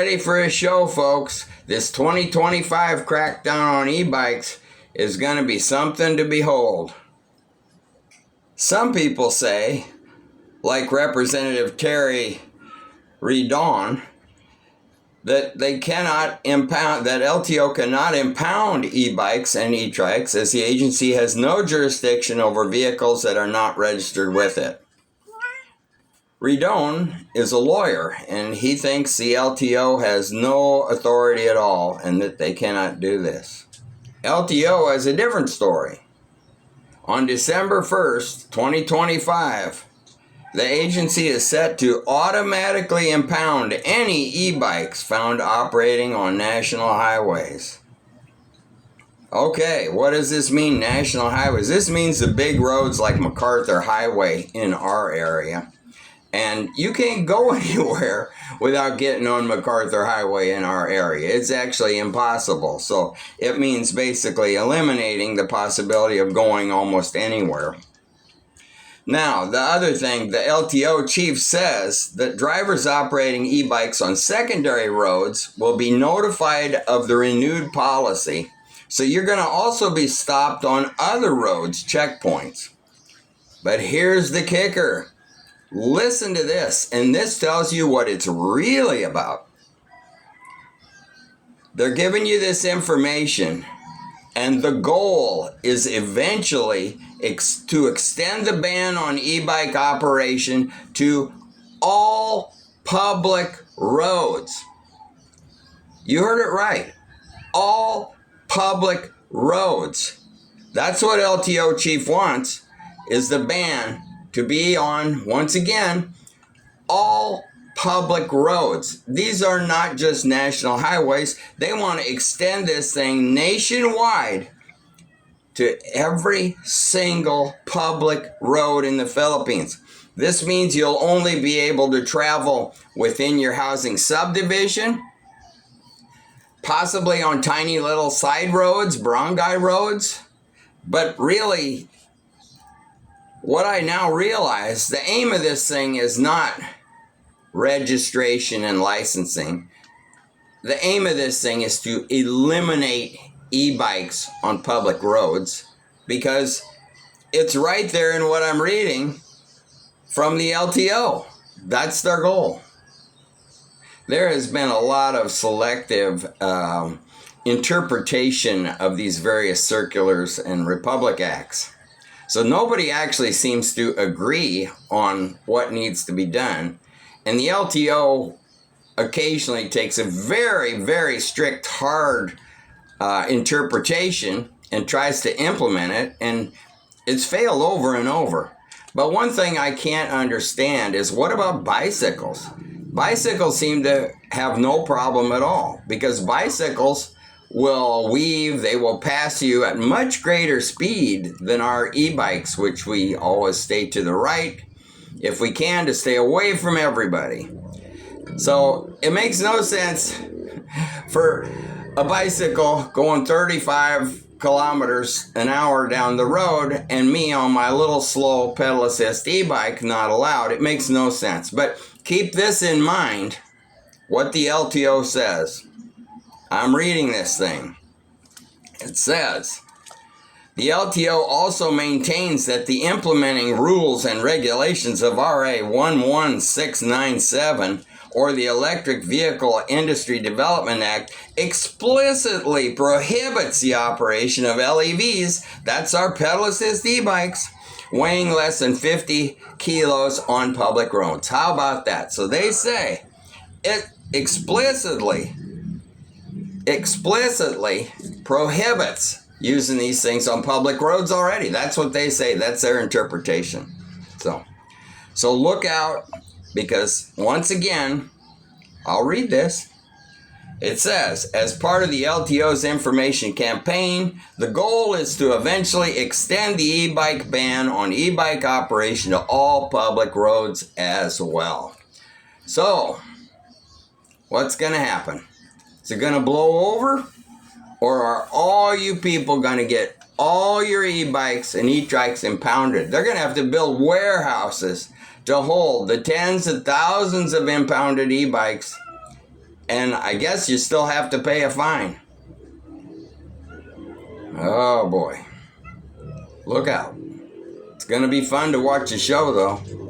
ready for a show, folks. This 2025 crackdown on e-bikes is going to be something to behold. Some people say, like Representative Terry Redon, that they cannot impound, that LTO cannot impound e-bikes and e-trikes as the agency has no jurisdiction over vehicles that are not registered with it. Redon is a lawyer, and he thinks the LTO has no authority at all and that they cannot do this. LTO has a different story. On December 1st, 2025, the agency is set to automatically impound any e-bikes found operating on national highways. Okay, what does this mean, national highways? This means the big roads like MacArthur Highway in our area. And you can't go anywhere without getting on MacArthur Highway in our area. It's actually impossible. So it means basically eliminating the possibility of going almost anywhere. Now, the other thing, the LTO chief says that drivers operating e-bikes on secondary roads will be notified of the renewed policy. So you're going to also be stopped on other roads, checkpoints. But here's the kicker. Listen to this, and this tells you what it's really about. They're giving you this information, and the goal is eventually to extend the ban on e-bike operation to all public roads. You heard it right. All public roads. That's what LTO chief wants, is the ban to be on, once again, all public roads. These are not just national highways. They want to extend this thing nationwide to every single public road in the Philippines. This means you'll only be able to travel within your housing subdivision, possibly on tiny little side roads, barangay roads, but really, what I now realize, the aim of this thing is not registration and licensing. The aim of this thing is to eliminate e-bikes on public roads, because it's right there in what I'm reading from the LTO. That's their goal. There has been a lot of selective interpretation of these various circulars and Republic Acts. So nobody actually seems to agree on what needs to be done. And the LTO occasionally takes a very, very strict, hard interpretation and tries to implement it. And it's failed over and over. But one thing I can't understand is, what about bicycles? Bicycles seem to have no problem at all, because bicycles will weave, they will pass you at much greater speed than our e-bikes, which we always stay to the right, if we can, to stay away from everybody. So it makes no sense for a bicycle going 35 kilometers an hour down the road and me on my little slow pedal assist e-bike not allowed. It makes no sense. But keep this in mind, what the LTO says. I'm reading this thing. It says, the LTO also maintains that the implementing rules and regulations of RA 11697, or the Electric Vehicle Industry Development Act, explicitly prohibits the operation of LEVs, that's our pedal assist e-bikes, weighing less than 50 kilos on public roads. How about that? So they say it explicitly prohibits using these things on public roads already. That's what they say. That's their interpretation. So look out, because once again, I'll read this. It says, as part of the LTO's information campaign, the goal is to eventually extend the e-bike ban on e-bike operation to all public roads as well. So, what's going to happen? Is it going to blow over? Or are all you people going to get all your e-bikes and e-trikes impounded? They're going to have to build warehouses to hold the tens of thousands of impounded e-bikes And I guess you still have to pay a fine. Oh boy. Look out. It's going to be fun to watch the show, though.